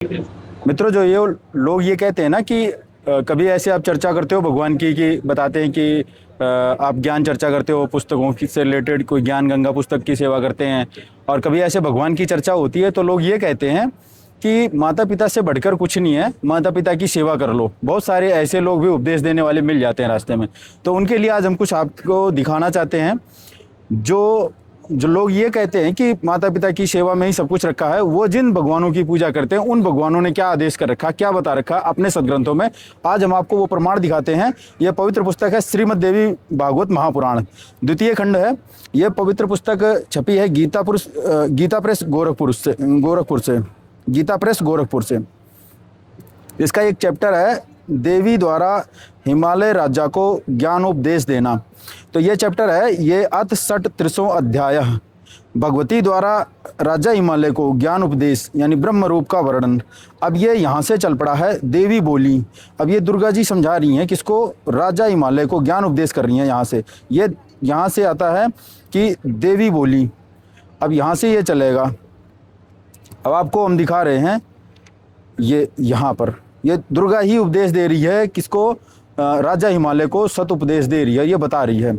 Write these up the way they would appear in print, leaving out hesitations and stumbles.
मित्रों, जो ये लोग ये कहते हैं ना कि कभी ऐसे आप चर्चा करते हो भगवान की कि बताते हैं कि आप ज्ञान चर्चा करते हो, पुस्तकों की से रिलेटेड कोई ज्ञान गंगा पुस्तक की सेवा करते हैं, और कभी ऐसे भगवान की चर्चा होती है तो लोग ये कहते हैं कि माता पिता से बढ़कर कुछ नहीं है, माता पिता की सेवा कर लो। बहुत सारे ऐसे लोग भी उपदेश देने वाले मिल जाते हैं रास्ते में। तो उनके लिए आज हम कुछ आपको दिखाना चाहते हैं। जो जो लोग ये कहते हैं कि माता पिता की सेवा में ही सब कुछ रखा है, वो जिन भगवानों की पूजा करते हैं उन भगवानों ने क्या आदेश कर रखा, क्या बता रखा अपने सदग्रंथों में, आज हम आपको वो प्रमाण दिखाते हैं। यह पवित्र पुस्तक है श्रीमद् देवी भागवत महापुराण, द्वितीय खंड है। यह पवित्र पुस्तक छपी है गीता प्रेस गोरखपुर से। इसका एक चैप्टर है देवी द्वारा हिमालय राजा को ज्ञानोपदेश देना। तो ये चैप्टर है, ये अथ षट त्रिशो अध्याय, भगवती द्वारा राजा हिमालय को ज्ञान उपदेश यानी ब्रह्म रूप का वर्णन। अब ये यहाँ से चल पड़ा है देवी बोली। अब ये दुर्गा जी समझा रही हैं किसको, राजा हिमालय को ज्ञान उपदेश कर रही हैं। यहाँ से ये यहाँ से आता है कि देवी बोली। अब यहाँ से ये चलेगा। अब आपको हम दिखा रहे हैं, ये यहाँ पर ये दुर्गा ही उपदेश दे रही है किसको, राजा हिमालय को सत उपदेश दे रही है, ये बता रही है।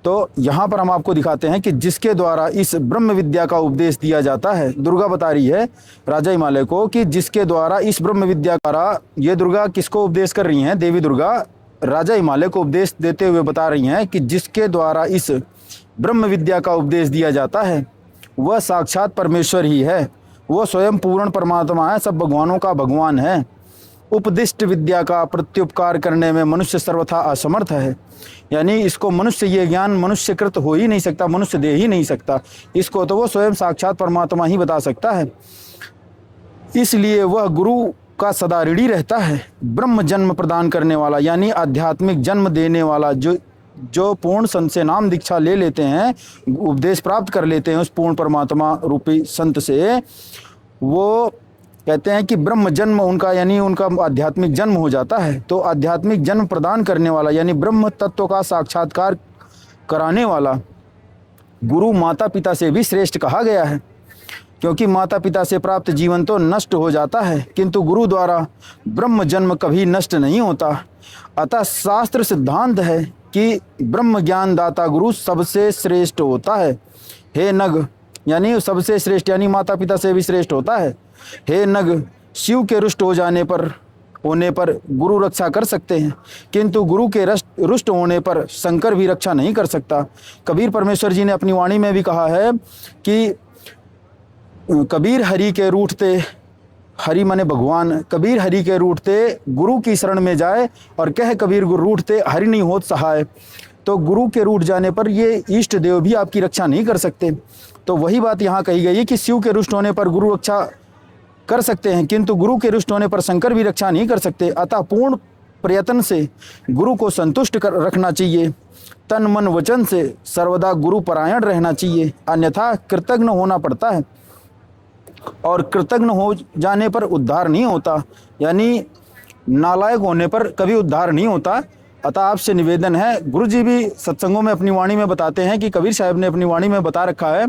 तो यहाँ पर हम आपको दिखाते हैं कि जिसके द्वारा इस ब्रह्म विद्या का उपदेश दिया जाता है, दुर्गा बता रही है राजा हिमालय को कि जिसके द्वारा इस ब्रह्म विद्या द्वारा, ये दुर्गा किसको उपदेश कर रही हैं, देवी दुर्गा राजा हिमालय को उपदेश देते हुए बता रही हैं कि जिसके द्वारा इस ब्रह्म विद्या का उपदेश दिया जाता है वह साक्षात परमेश्वर ही है, वह स्वयं पूर्ण परमात्मा है, सब भगवानों का भगवान है। उपदिष्ट विद्या का प्रत्युपकार करने में मनुष्य सर्वथा असमर्थ है। यानी इसको मनुष्य, ये ज्ञान मनुष्यकृत हो ही नहीं सकता, मनुष्य दे ही नहीं सकता, इसको तो वो स्वयं साक्षात परमात्मा ही बता सकता है। इसलिए वह गुरु का सदा ऋणी रहता है। ब्रह्म जन्म प्रदान करने वाला यानी आध्यात्मिक जन्म देने वाला, जो पूर्ण संत से नाम दीक्षा ले लेते हैं, उपदेश प्राप्त कर लेते हैं उस पूर्ण परमात्मा रूपी संत से, वो कहते हैं कि ब्रह्म जन्म उनका यानी उनका आध्यात्मिक जन्म हो जाता है। तो आध्यात्मिक जन्म प्रदान करने वाला यानी ब्रह्म तत्व का साक्षात्कार कराने वाला गुरु माता पिता से भी श्रेष्ठ कहा गया है, क्योंकि माता पिता से प्राप्त जीवन तो नष्ट हो जाता है किंतु गुरु द्वारा ब्रह्म जन्म कभी नष्ट नहीं होता। अतः शास्त्र सिद्धांत है कि ब्रह्म ज्ञान दाता गुरु सबसे श्रेष्ठ होता है। हे नग, यानी सबसे श्रेष्ठ यानी माता पिता से भी श्रेष्ठ होता है। हे नग, शिव के रुष्ट होने पर गुरु रक्षा कर सकते हैं, किंतु गुरु के रुष्ट होने पर शंकर भी रक्षा नहीं कर सकता। कबीर परमेश्वर जी ने अपनी वाणी में भी कहा है कि कबीर हरि के रूठते, हरि माने भगवान, कबीर हरि के रूठते गुरु की शरण में जाए और कह कबीर गुरु रूठते हरि नहीं होत सहाय। तो गुरु के रूठ जाने पर ये इष्ट देव भी आपकी रक्षा नहीं कर सकते। तो वही बात यहाँ कही गई है कि शिव के रुष्ट होने पर गुरु रक्षा कर सकते हैं, किंतु गुरु के रुष्ट होने पर शंकर भी रक्षा नहीं कर सकते। अतः पूर्ण प्रयत्न से गुरु को संतुष्ट कर रखना चाहिए, तन मन वचन से सर्वदा गुरु परायण रहना चाहिए, अन्यथा कृतज्ञ होना पड़ता है और कृतज्ञ हो जाने पर उद्धार नहीं होता, यानी नालायक होने पर कभी उद्धार नहीं होता। अतः आपसे निवेदन है, गुरु जी भी सत्संगों में अपनी वाणी में बताते हैं कि कबीर साहब ने अपनी वाणी में बता रखा है,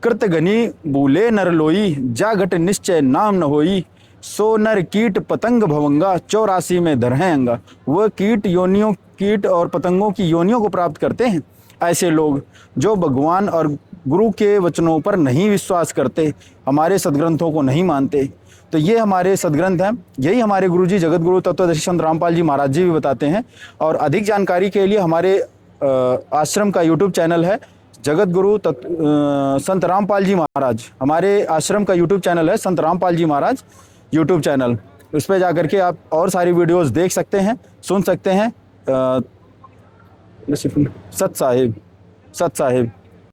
कृत घनी भूले नर लोई, जा घट निश्चय नाम न होई, सो नर कीट पतंग भवंगा, 84 में धर है अंगा। वह कीट और पतंगों की योनियों को प्राप्त करते हैं ऐसे लोग जो भगवान और गुरु के वचनों पर नहीं विश्वास करते, हमारे सदग्रंथों को नहीं मानते। तो ये हमारे सदग्रंथ हैं, यही हमारे गुरुजी जगत गुरु तत्वदर्शी संत रामपाल जी महाराज जी भी बताते हैं। और अधिक जानकारी के लिए हमारे आश्रम का यूट्यूब चैनल है जगत गुरु संत रामपाल जी महाराज, हमारे आश्रम का यूट्यूब चैनल है संत रामपाल जी महाराज यूट्यूब चैनल। उस पर जाकर के आप और सारी वीडियोस देख सकते हैं, सुन सकते हैं। सत साहिब